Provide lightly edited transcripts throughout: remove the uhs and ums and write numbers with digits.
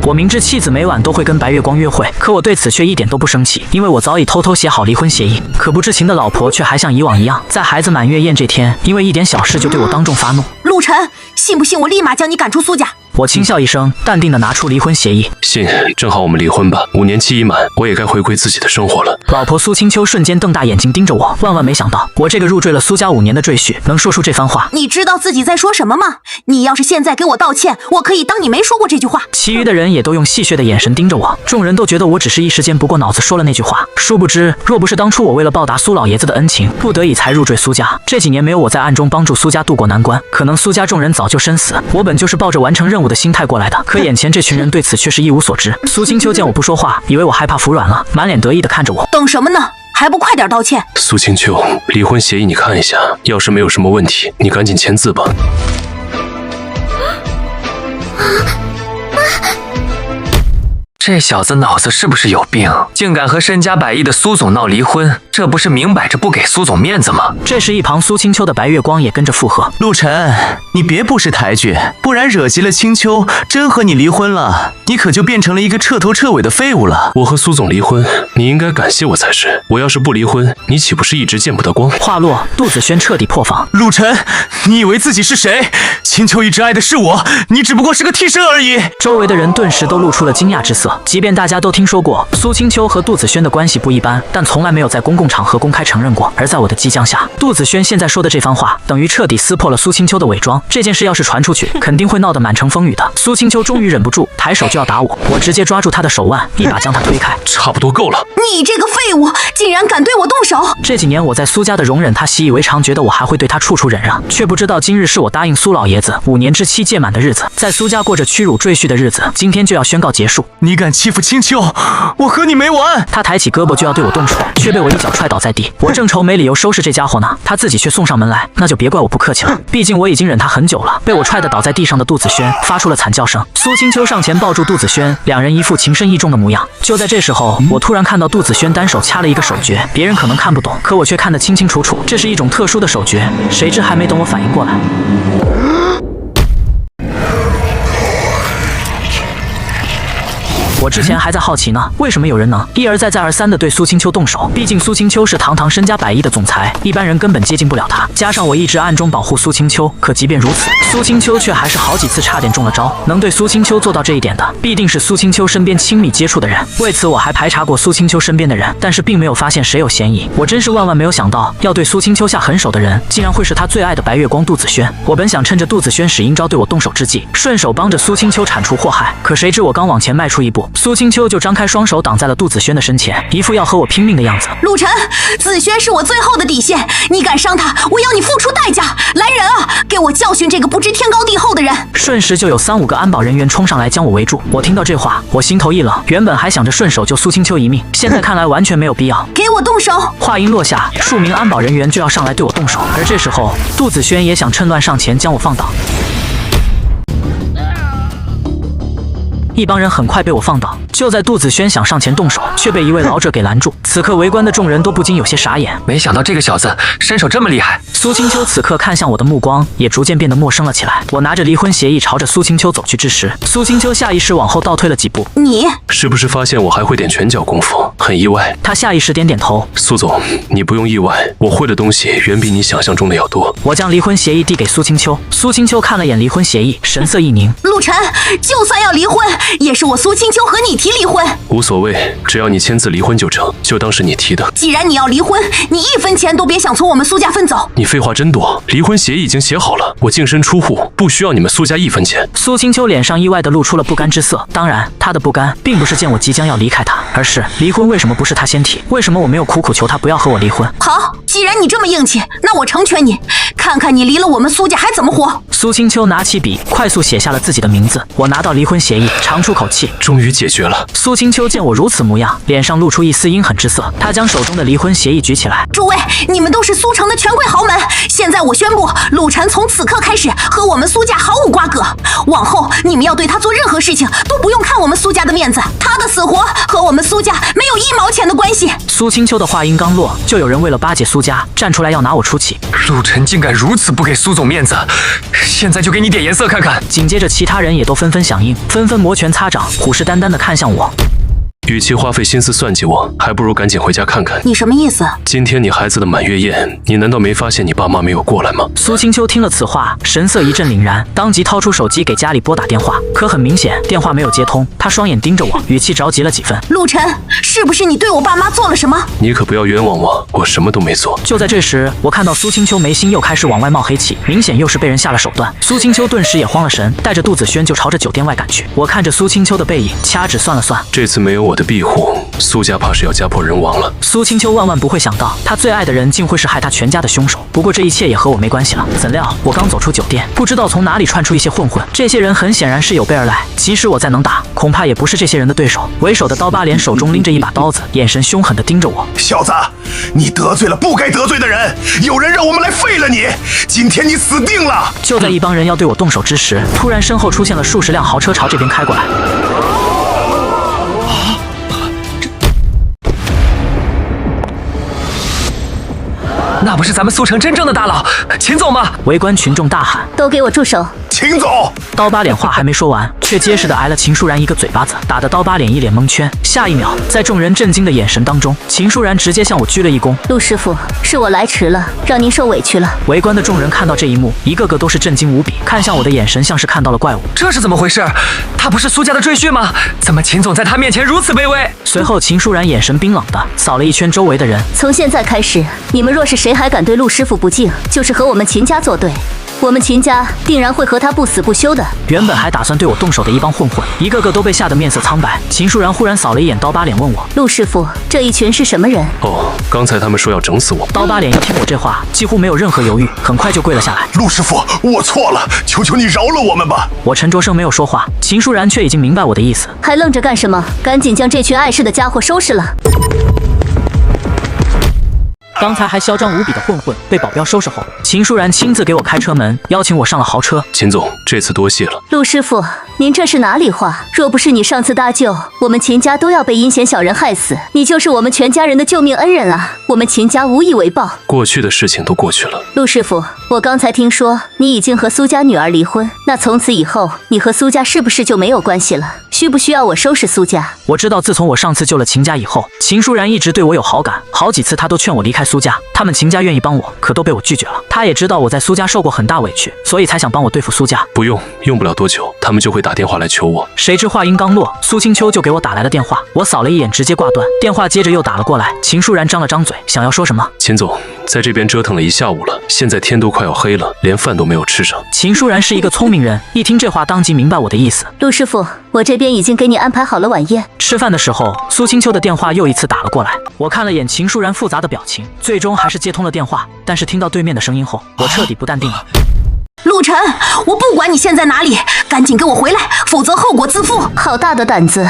我明知妻子每晚都会跟白月光约会，可我对此却一点都不生气，因为我早已偷偷写好离婚协议。可不知情的老婆却还像以往一样，在孩子满月宴这天，因为一点小事就对我当众发怒。陆晨，信不信我立马将你赶出苏家？我轻笑一声，淡定地拿出离婚协议。信，正好我们离婚吧。5年期已满，我也该回归自己的生活了。老婆苏清秋瞬间瞪大眼睛盯着我，万万没想到我这个入赘了苏家5年的赘婿能说出这番话。你知道自己在说什么吗？你要是现在给我道歉，我可以当你没说过这句话。其余的人也都用戏谑的眼神盯着我，众人都觉得我只是一时间不过脑子说了那句话。殊不知，若不是当初我为了报答苏老爷子的恩情，不得已才入赘苏家，这几年没有我在暗中帮助苏家渡过难关，可能苏家众人早就身死。我本就是抱着完成任务的心态过来的，可眼前这群人对此却是一无所知。苏清秋见我不说话，以为我害怕服软了，满脸得意地看着我。等什么呢？还不快点道歉！苏清秋，离婚协议你看一下，要是没有什么问题，你赶紧签字吧。这小子脑子是不是有病？竟敢和身家100亿的苏总闹离婚，这不是明摆着不给苏总面子吗？这时一旁苏清秋的白月光也跟着附和：陆晨，你别不识抬举，不然惹急了清秋，真和你离婚了，你可就变成了一个彻头彻尾的废物了。我和苏总离婚，你应该感谢我才是。我要是不离婚，你岂不是一直见不得光？话落，杜子轩彻底破防。陆晨，你以为自己是谁？清秋一直爱的是我，你只不过是个替身而已。周围的人顿时都露出了惊讶之色。即便大家都听说过苏清秋和杜子轩的关系不一般，但从来没有在公共场合公开承认过。而在我的激将下，杜子轩现在说的这番话，等于彻底撕破了苏清秋的伪装。这件事要是传出去，肯定会闹得满城风雨的。苏清秋终于忍不住，抬手就要打我，我直接抓住他的手腕，一把将他推开。差不多够了！你这个废物，竟然敢对我动手！这几年我在苏家的容忍，他习以为常，觉得我还会对他处处忍让，却不知道今日是我答应苏老爷子5年之期届满的日子，在苏家过着屈辱赘婿的日子，今天就要宣告结束。你敢欺负清秋，我和你没完！他抬起胳膊就要对我动手，却被我一脚踹倒在地。我正愁没理由收拾这家伙呢，他自己却送上门来，那就别怪我不客气了。毕竟我已经忍他很久了。被我踹得倒在地上的杜子轩发出了惨叫声。苏清秋上前抱住杜子轩，两人一副情深意重的模样。就在这时候，我突然看到杜子轩单手掐了一个手诀，别人可能看不懂，可我却看得清清楚楚，这是一种特殊的手诀。谁知还没等我反应过来，我之前还在好奇呢，为什么有人能一而再再而三地对苏清秋动手？毕竟苏清秋是堂堂身家100亿的总裁，一般人根本接近不了他。加上我一直暗中保护苏清秋，可即便如此，苏清秋却还是好几次差点中了招。能对苏清秋做到这一点的，必定是苏清秋身边亲密接触的人。为此我还排查过苏清秋身边的人，但是并没有发现谁有嫌疑。我真是万万没有想到，要对苏清秋下狠手的人，竟然会是他最爱的白月光杜子轩。我本想趁着杜子轩使阴招对我动手之际，顺手帮着苏清秋铲除祸害，可谁知我刚往前迈出一步，苏清秋就张开双手挡在了杜子轩的身前，一副要和我拼命的样子。陆晨，子轩是我最后的底线，你敢伤他，我要你付出代价！来人啊，给我教训这个不知天高地厚的人！瞬时就有3、5个安保人员冲上来将我围住。我听到这话，我心头一冷，原本还想着顺手救苏清秋一命，现在看来完全没有必要。给我动手！话音落下，数名安保人员就要上来对我动手，而这时候杜子轩也想趁乱上前将我放倒。一帮人很快被我放倒，就在杜子轩想上前动手，却被一位老者给拦住。此刻围观的众人都不禁有些傻眼，没想到这个小子身手这么厉害。苏清秋此刻看向我的目光也逐渐变得陌生了起来。我拿着离婚协议朝着苏清秋走去之时，苏清秋下意识往后倒退了几步。你是不是发现我还会点拳脚功夫？很意外。他下意识点点头。苏总，你不用意外，我会的东西远比你想象中的要多。我将离婚协议递给苏清秋，苏清秋看了眼离婚协议，神色一凝。陆晨，就算要离婚，也是我苏清秋和你提离婚。无所谓，只要你签字离婚就成，就当是你提的。既然你要离婚，你1分钱都别想从我们苏家分走。你废话真多，离婚协议已经写好了，我净身出户，不需要你们苏家1分钱。苏清秋脸上意外地露出了不甘之色，当然，她的不甘并不是见我即将要离开她，而是离婚为什么不是她先提？为什么我没有苦苦求她不要和我离婚？好，既然你这么硬气，那我成全你，看看你离了我们苏家还怎么活。苏清秋拿起笔，快速写下了自己的名字。我拿到离婚协议，长出口气，终于解决了。苏清秋见我如此模样，脸上露出一丝阴狠之色，她将手中的离婚协议举起来。诸位，你们都是苏城的权贵豪门，现在我宣布，陆晨从此刻开始和我们苏家毫无瓜葛，往后你们要对他做任何事情都不用看我们苏家的面子，他的死活和我们苏家没有1毛钱的关系。苏清秋的话音刚落，就有人为了巴结苏家站出来要拿我出气。陆晨竟敢如此不给苏总面子，现在就给你点颜色看看。紧接着，其他人也都纷纷响应，纷纷摩拳擦掌，虎视眈眈地看向我。与其花费心思算计我，还不如赶紧回家看看。你什么意思？今天你孩子的满月宴，你难道没发现你爸妈没有过来吗？苏清秋听了此话，神色一阵凛然，当即掏出手机给家里拨打电话。可很明显，电话没有接通。他双眼盯着我，语气着急了几分。陆晨，是不是你对我爸妈做了什么？你可不要冤枉我，我什么都没做。就在这时，我看到苏清秋眉心又开始往外冒黑气，明显又是被人下了手段。苏清秋顿时也慌了神，带着杜子轩就朝着酒店外赶去。我看着苏清秋的背影，掐指算了算，这次没有我的庇护，苏家怕是要家破人亡了。苏清秋万万不会想到，他最爱的人竟会是害他全家的凶手。不过这一切也和我没关系了。怎料我刚走出酒店，不知道从哪里窜出一些混混，这些人很显然是有备而来。即使我再能打，恐怕也不是这些人的对手。为首的刀疤脸手中拎着一把刀子，眼神凶狠地盯着我。小子，你得罪了不该得罪的人，有人让我们来废了你，今天你死定了！就在一帮人要对我动手之时，突然身后出现了数十辆豪车朝这边开过来。那不是咱们苏城真正的大佬秦总吗？围观群众大喊：“都给我住手！”秦总，刀疤脸话还没说完，却结实地挨了秦舒然一个嘴巴子，打得刀疤脸一脸蒙圈。下一秒，在众人震惊的眼神当中，秦舒然直接向我鞠了一躬：“陆师傅，是我来迟了，让您受委屈了。”围观的众人看到这一幕，一个个都是震惊无比，看向我的眼神像是看到了怪物。这是怎么回事？他不是苏家的赘婿吗？怎么秦总在他面前如此卑微？随后，秦舒然眼神冰冷地扫了一圈周围的人：“从现在开始，你们若是谁还敢对陆师傅不敬，就是和我们秦家作对。我们秦家定然会和他不死不休的。”原本还打算对我动手的一帮混混，一个个都被吓得面色苍白。秦舒然忽然扫了一眼刀疤脸，问我：“陆师傅，这一群是什么人？”哦，刚才他们说要整死我。刀疤脸一听我这话，几乎没有任何犹豫，很快就跪了下来：“陆师傅，我错了，求求你饶了我们吧！”我沉着声没有说话，秦舒然却已经明白我的意思。还愣着干什么？赶紧将这群碍事的家伙收拾了！刚才还嚣张无比的混混被保镖收拾后，秦舒然亲自给我开车门，邀请我上了豪车。秦总，这次多谢了。陆师傅，您这是哪里话？若不是你上次搭救，我们秦家都要被阴险小人害死。你就是我们全家人的救命恩人啊！我们秦家无以为报。过去的事情都过去了。陆师傅，我刚才听说你已经和苏家女儿离婚，那从此以后，你和苏家是不是就没有关系了？需不需要我收拾苏家？我知道，自从我上次救了秦家以后，秦舒然一直对我有好感，好几次他都劝我离开苏家，他们秦家愿意帮我，可都被我拒绝了。他也知道我在苏家受过很大委屈，所以才想帮我对付苏家。不用，用不了多久，他们就会打电话来求我。谁知话音刚落，苏清秋就给我打来了电话，我扫了一眼，直接挂断。电话接着又打了过来，秦舒然张了张嘴，想要说什么。秦总，在这边折腾了一下午了，现在天都快要黑了，连饭都没有吃上。秦舒然是一个聪明人，一听这话当即明白我的意思。陆师傅，我这边已经给你安排好了晚宴。吃饭的时候，苏清秋的电话又一次打了过来，我看了眼秦舒然复杂的表情，最终还是接通了电话。但是听到对面的声音后，我彻底不淡定了。陆晨，我不管你现在哪里，赶紧给我回来，否则后果自负！好大的胆子，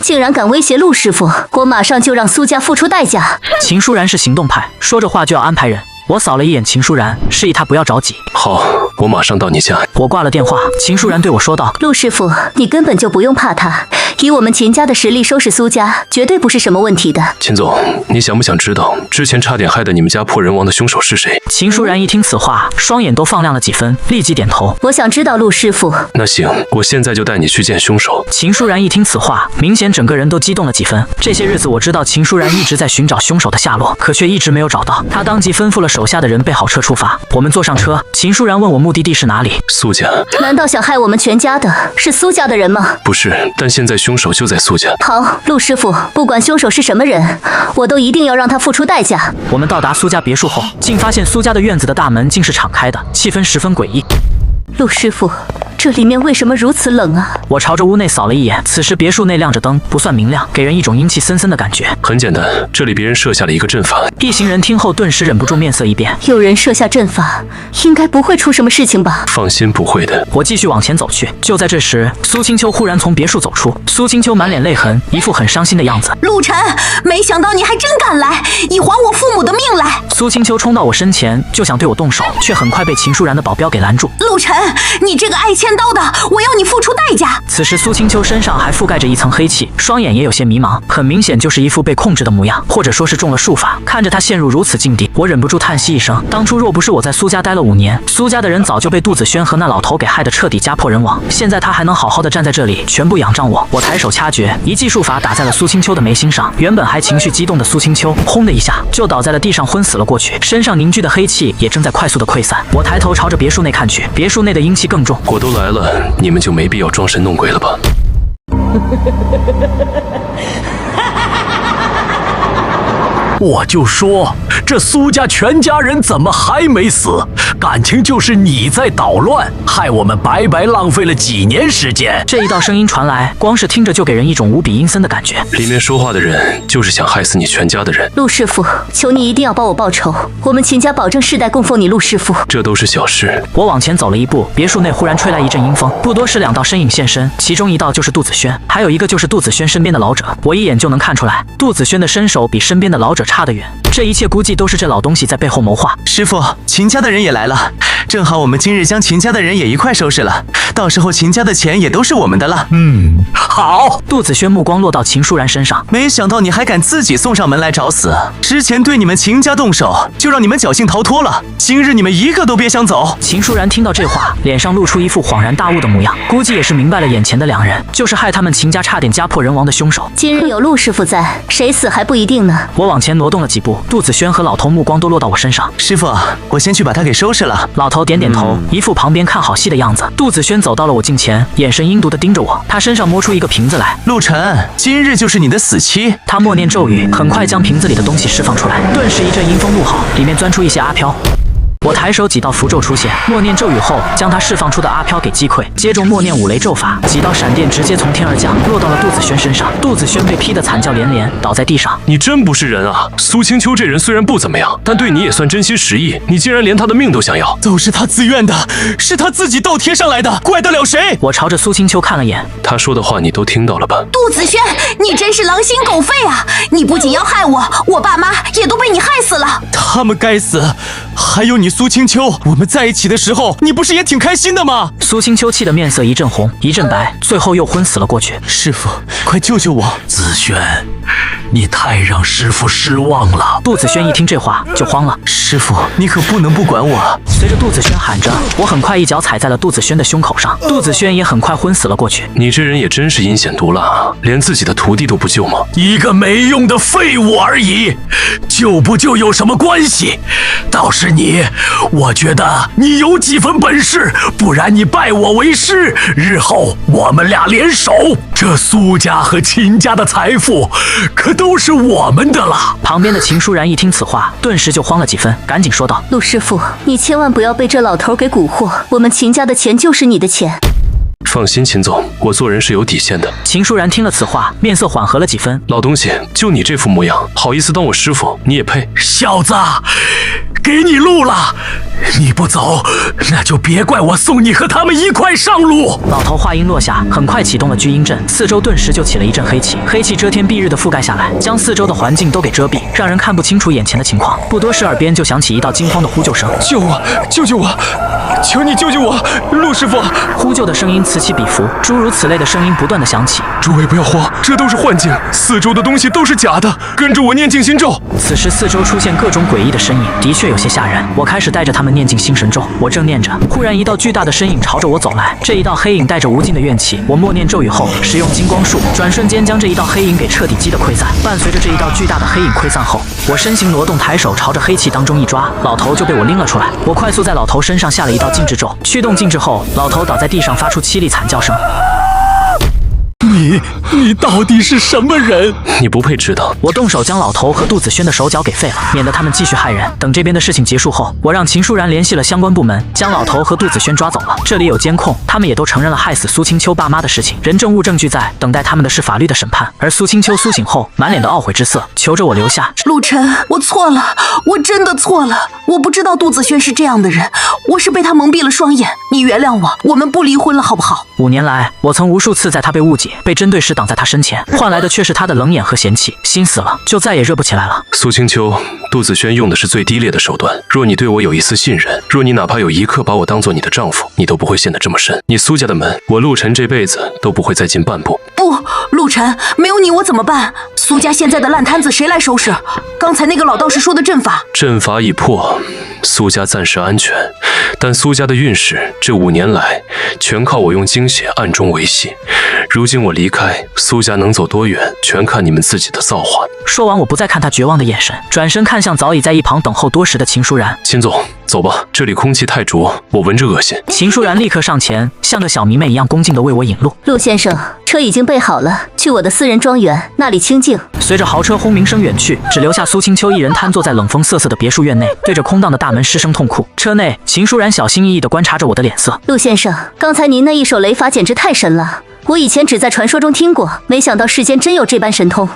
竟然敢威胁陆师傅！我马上就让苏家付出代价。秦舒然是行动派，说着话就要安排人。我扫了一眼秦舒然，示意他不要着急。好，我马上到你家。我挂了电话，秦舒然对我说道：“陆师傅，你根本就不用怕他，以我们秦家的实力收拾苏家，绝对不是什么问题的。”秦总，你想不想知道之前差点害得你们家破人亡的凶手是谁？秦舒然一听此话，双眼都放亮了几分，立即点头：“我想知道，陆师傅。”那行，我现在就带你去见凶手。秦舒然一听此话，明显整个人都激动了几分。这些日子我知道秦舒然一直在寻找凶手的下落，可却一直没有找到。他当即吩咐了手下的人备好车出发。我们坐上车，秦舒然问我目的地是哪里。苏家。难道想害我们全家的是苏家的人吗？不是，但现在凶手就在苏家。好，陆师傅，不管凶手是什么人，我都一定要让他付出代价。我们到达苏家别墅后，竟发现苏家的院子的大门竟是敞开的，气氛十分诡异。陆师傅，这里面为什么如此冷啊？我朝着屋内扫了一眼，此时别墅内亮着灯，不算明亮，给人一种阴气森森的感觉。很简单，这里别人设下了一个阵法。一行人听后顿时忍不住面色一变。有人设下阵法，应该不会出什么事情吧？放心，不会的。我继续往前走去，就在这时，苏清秋忽然从别墅走出。苏清秋满脸泪痕，一副很伤心的样子。陆晨，没想到你还真敢来，以还我父母的命来！苏青秋冲到我身前就想对我动手，却很快被秦舒然的保镖给拦住。陆晨，你这个爱欠刀的，我要你付出代价！此时苏青秋身上还覆盖着一层黑气，双眼也有些迷茫，很明显就是一副被控制的模样，或者说是中了术法。看着他陷入如此境地，我忍不住叹息一声。当初若不是我在苏家待了5年，苏家的人早就被杜子轩和那老头给害得彻底家破人亡。现在他还能好好的站在这里，全部仰仗我。我抬手掐诀，一记术法打在了苏青秋的眉心上。原本还情绪激动的苏青秋，轰的一下就倒在了地上，昏死了过去。身上凝聚的黑气也正在快速的溃散。我抬头朝着别墅内看去，别墅内的阴气更重。我都来了，你们就没必要装神弄鬼了吧？我就说，这苏家全家人怎么还没死？感情就是你在捣乱，害我们白白浪费了几年时间。这一道声音传来，光是听着就给人一种无比阴森的感觉。里面说话的人就是想害死你全家的人。陆师傅，求你一定要帮我报仇，我们秦家保证世代供奉你陆师傅。这都是小事。我往前走了一步，别墅内忽然吹来一阵阴风，不多时2道身影现身，其中一道就是杜子轩，还有一个就是杜子轩身边的老者。我一眼就能看出来，杜子轩的身手比身边的老者差得远。这一切估计都是这老东西在背后谋划。师傅，秦家的人也来了，正好我们今日将秦家的人也一块收拾了，到时候秦家的钱也都是我们的了。好。杜子轩目光落到秦舒然身上，没想到你还敢自己送上门来找死，之前对你们秦家动手，就让你们侥幸逃脱了，今日你们一个都别想走。秦舒然听到这话，脸上露出一副恍然大悟的模样，估计也是明白了眼前的2人就是害他们秦家差点家破人亡的凶手。今日有陆师傅在，谁死还不一定呢。我往前挪动了几步，杜子轩和老头目光都落到我身上。师傅，我先去把他给收拾了。老头点点头，一副旁边看好戏的样子。杜子轩走到了我近前，眼神阴毒地盯着我，他身上摸出一个瓶子来。陆晨，今日就是你的死期。他默念咒语，很快将瓶子里的东西释放出来，顿时一阵阴风怒吼，里面钻出一些阿飘。我抬手几道符咒出现，默念咒语后将他释放出的阿飘给击溃，接着默念5雷咒法，几道闪电直接从天而降，落到了杜子轩身上。杜子轩被劈得惨叫连连，倒在地上。你真不是人啊！苏青秋这人虽然不怎么样，但对你也算真心实意，你竟然连他的命都想要。都是他自愿的，是他自己倒贴上来的，怪得了谁？我朝着苏青秋看了眼，他说的话你都听到了吧？杜子轩，你真是狼心狗肺啊！你不仅要害我，我爸妈也都被你害死了。他们该死，还有你苏青秋，我们在一起的时候，你不是也挺开心的吗？苏青秋气得面色一阵红一阵白，最后又昏死了过去。师傅，快救救我！子轩，你太让师傅失望了。杜子轩一听这话就慌了，师傅，你可不能不管我。随着杜子轩喊着，我很快一脚踩在了杜子轩的胸口上，杜子轩也很快昏死了过去。你这人也真是阴险毒辣，连自己的徒弟都不救吗？一个没用的废物而已，救不救有什么关系？倒是你，我觉得你有几分本事，不然你拜我为师，日后我们俩联手，这苏家和秦家的财富可都是我们的了。旁边的秦舒然一听此话，顿时就慌了几分，赶紧说道：陆师傅，你千万不要被这老头给蛊惑，我们秦家的钱就是你的钱。放心，秦总，我做人是有底线的。秦舒然听了此话，面色缓和了几分。老东西，就你这副模样，好意思当我师傅，你也配？小子，给你路了，你不走，那就别怪我送你和他们一块上路。老头话音落下，很快启动了聚阴阵，四周顿时就起了一阵黑气，黑气遮天蔽日的覆盖下来，将四周的环境都给遮蔽，让人看不清楚眼前的情况。不多时，耳边就响起一道惊慌的呼救声：救我！救救我！求你救救我，陆师傅！呼救的声音此起彼伏，诸如此类的声音不断的响起。诸位不要慌，这都是幻境，四周的东西都是假的，跟着我念静心咒。此时四周出现各种诡异的身影，的确有些吓人。我开始带着他们念静心神咒，我正念着，忽然一道巨大的身影朝着我走来，这一道黑影带着无尽的怨气。我默念咒语后，使用金光术，转瞬间将这一道黑影给彻底击得溃散。伴随着这一道巨大的黑影溃散后，我身形挪动，抬手朝着黑气当中一抓，老头就被我拎了出来。我快速在老头身上下了一道禁制咒，驱动禁制后，老头倒在地上，发出凄厉惨叫声。你到底是什么人？你不配知道。我动手将老头和杜子轩的手脚给废了，免得他们继续害人。等这边的事情结束后，我让秦舒然联系了相关部门，将老头和杜子轩抓走了。这里有监控，他们也都承认了害死苏青秋爸妈的事情，人证物证俱在，等待他们的是法律的审判。而苏青秋苏醒后，满脸的懊悔之色，求着我留下。陆晨，我错了，我真的错了，我不知道杜子轩是这样的人，我是被他蒙蔽了双眼，你原谅我，我们不离婚了好不好？ 5年来，我曾无数次在他被误解、被被针对时挡在他身前，换来的却是他的冷眼和嫌弃。心死了，就再也热不起来了。苏清秋，杜子轩用的是最低劣的手段。若你对我有一丝信任，若你哪怕有一刻把我当做你的丈夫，你都不会陷得这么深。你苏家的门，我陆晨这辈子都不会再进半步。不，陆晨，没有你我怎么办？苏家现在的烂摊子谁来收拾？刚才那个老道士说的阵法，阵法已破，苏家暂时安全，但苏家的运势这5年来全靠我用精血暗中维系。如今我离开，苏家能走多远，全看你们自己的造化。说完，我不再看他绝望的眼神，转身看向早已在一旁等候多时的秦舒然。秦总，走吧，这里空气太浊，我闻着恶心。秦舒然立刻上前，像个小迷妹一样恭敬地为我引路。陆先生，车已经备好了，去我的私人庄园，那里清静。随着豪车轰鸣声远去，只留下苏清秋一人瘫坐在冷风瑟瑟的别墅院内，对着空荡的大门失声痛哭。车内，秦舒然小心翼翼地观察着我的脸色。陆先生，刚才您那一手雷法简直太神了，我以前只在传说中听过，没想到世间真有这般神通。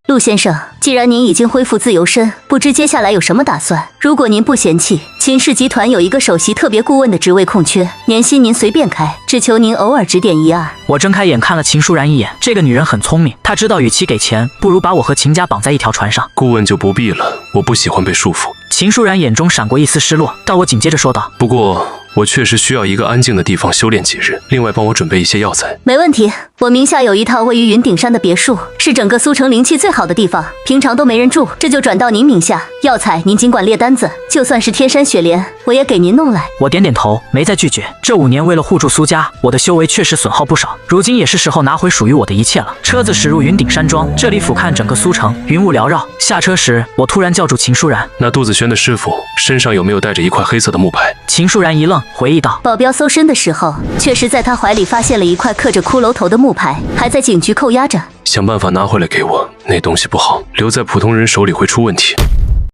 陆先生，既然您已经恢复自由身，不知接下来有什么打算？如果您不嫌弃，秦氏集团有一个首席特别顾问的职位空缺，年薪您随便开，只求您偶尔指点一二。我睁开眼看了秦舒然一眼，这个女人很聪明，她知道与其给钱，不如把我和秦家绑在一条船上。顾问就不必了，我不喜欢被束缚。秦舒然眼中闪过一丝失落，但我紧接着说道：不过我确实需要一个安静的地方修炼几日，另外帮我准备一些药材。没问题，我名下有一套位于云顶山的别墅，是整个苏城灵气最好的地方，平常都没人住，这就转到您名下。药材您尽管列单子，就算是天山雪莲，我也给您弄来。我点点头，没再拒绝。这5年为了护住苏家，我的修为确实损耗不少，如今也是时候拿回属于我的一切了。车子驶入云顶山庄，这里俯瞰整个苏城，云雾缭绕。下车时，我突然叫住秦舒然：那杜子轩的师傅身上有没有带着一块黑色的木牌？秦舒然一愣，回忆道：保镖搜身的时候，确实在他怀里发现了一块刻着骷髅头的木牌，还在警局扣押着。想办法拿回来给我，那东西不好，留在普通人手里会出问题。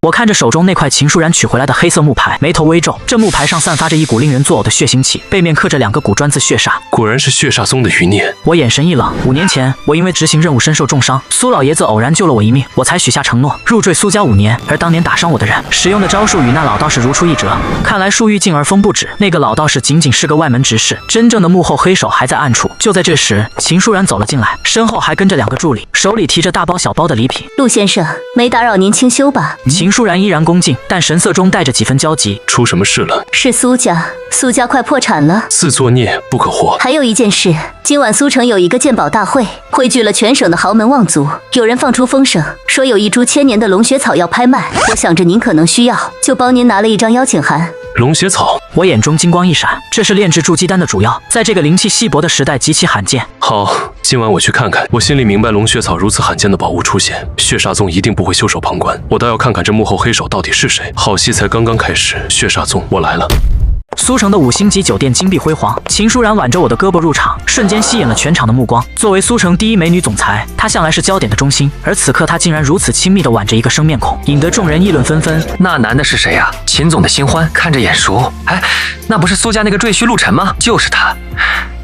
我看着手中那块秦舒然取回来的黑色木牌，眉头微皱。这木牌上散发着一股令人作呕的血腥气，背面刻着2个古篆字“血煞”。果然是血煞宗的余孽。我眼神一冷。5年前，我因为执行任务身受重伤，苏老爷子偶然救了我一命，我才许下承诺，入赘苏家5年。而当年打伤我的人，使用的招数与那老道士如出一辙。看来树欲静而风不止，那个老道士仅仅是个外门执事，真正的幕后黑手还在暗处。就在这时，秦舒然走了进来，身后还跟着2个助理，手里提着大包小包的礼品。陆先生，没打扰您清修吧？秦舒然依然恭敬，但神色中带着几分焦急。出什么事了？是苏家快破产了，自作孽不可活。还有一件事，今晚苏城有一个鉴宝大会，汇聚了全省的豪门望族，有人放出风声，说有一株1000年的龙血草要拍卖。我想着您可能需要，就帮您拿了一张邀请函。龙血草，我眼中金光一闪，这是炼制筑基丹的主药，在这个灵气稀薄的时代极其罕见。好，今晚我去看看。我心里明白，龙血草如此罕见的宝物出现，血煞宗一定不会袖手旁观。我倒要看看这幕后黑手到底是谁。好戏才刚刚开始，血煞宗，我来了。苏城的5星级酒店金碧辉煌，秦舒然挽着我的胳膊入场，瞬间吸引了全场的目光。作为苏城第一美女总裁，她向来是焦点的中心，而此刻她竟然如此亲密地挽着一个生面孔，引得众人议论纷纷。那男的是谁呀？秦总的新欢，看着眼熟。哎，那不是苏家那个赘婿陆晨吗？就是他。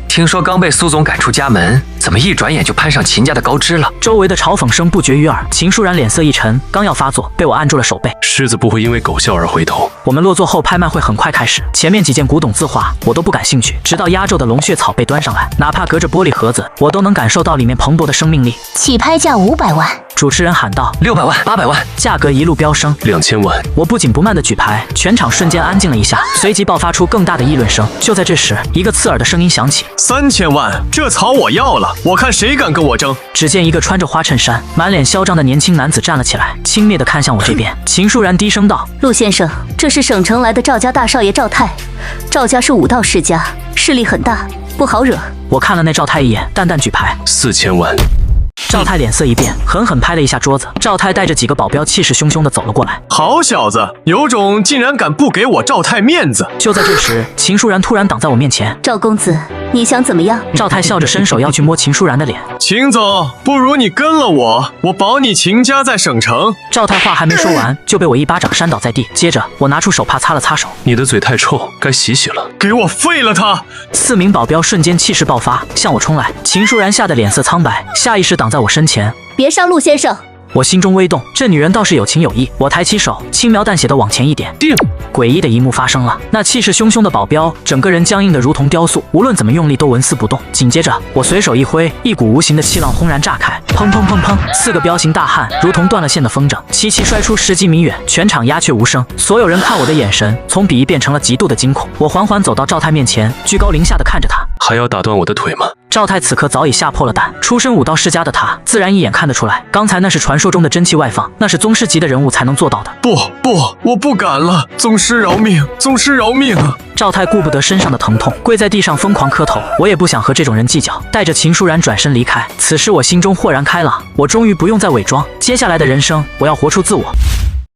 听说刚被苏总赶出家门，怎么一转眼就攀上秦家的高枝了？周围的嘲讽声不绝于耳。秦舒然脸色一沉，刚要发作，被我按住了手背。狮子不会因为狗笑而回头。我们落座后，拍卖会很快开始。前面几件古董字画我都不感兴趣，直到压轴的龙血草被端上来，哪怕隔着玻璃盒子，我都能感受到里面蓬勃的生命力。起拍价500万。主持人喊道：600万、800万，价格一路飙升，2000万。我不紧不慢地举牌，全场瞬间安静了一下，随即爆发出更大的议论声。就在这时，一个刺耳的声音响起：3000万，这草我要了，我看谁敢跟我争。只见一个穿着花衬衫、满脸嚣张的年轻男子站了起来，轻蔑地看向我这边。秦舒然低声道：陆先生，这是省城来的赵家大少爷赵泰，赵家是武道世家，势力很大，不好惹。我看了那赵泰一眼，淡淡举牌：4000万。赵泰脸色一变，狠狠拍了一下桌子。赵泰带着几个保镖气势汹汹地走了过来。好小子，有种竟然敢不给我赵泰面子！就在这时，秦舒然突然挡在我面前。赵公子，你想怎么样？赵泰笑着伸手要去摸秦舒然的脸。秦总，不如你跟了我保你秦家在省城。赵泰话还没说完，就被我一巴掌扇倒在地。接着，我拿出手帕擦了擦手。你的嘴太臭，该洗洗了。给我废了他！4名保镖瞬间气势爆发，向我冲来。秦舒然吓得脸色苍白，下意识挡在我身前。别伤陆先生！我心中微动，这女人倒是有情有义。我抬起手，轻描淡写的往前一点，定。诡异的一幕发生了，那气势汹汹的保镖，整个人僵硬的如同雕塑，无论怎么用力都纹丝不动。紧接着，我随手一挥，一股无形的气浪轰然炸开，砰砰砰砰，4个彪形大汉如同断了线的风筝，齐齐摔出10几米远，全场鸦雀无声。所有人看我的眼神从鄙夷变成了极度的惊恐。我缓缓走到赵太面前，居高临下的看着他。还要打断我的腿吗？赵太此刻早已吓破了胆，出身武道世家的他，自然一眼看得出来，刚才那是传说中的真气外放，那是宗师级的人物才能做到的。不，我不敢了，宗师饶命，宗师饶命啊！赵太顾不得身上的疼痛，跪在地上疯狂磕头。我也不想和这种人计较，带着秦舒然转身离开。此时我心中豁然开朗，我终于不用再伪装，接下来的人生，我要活出自我。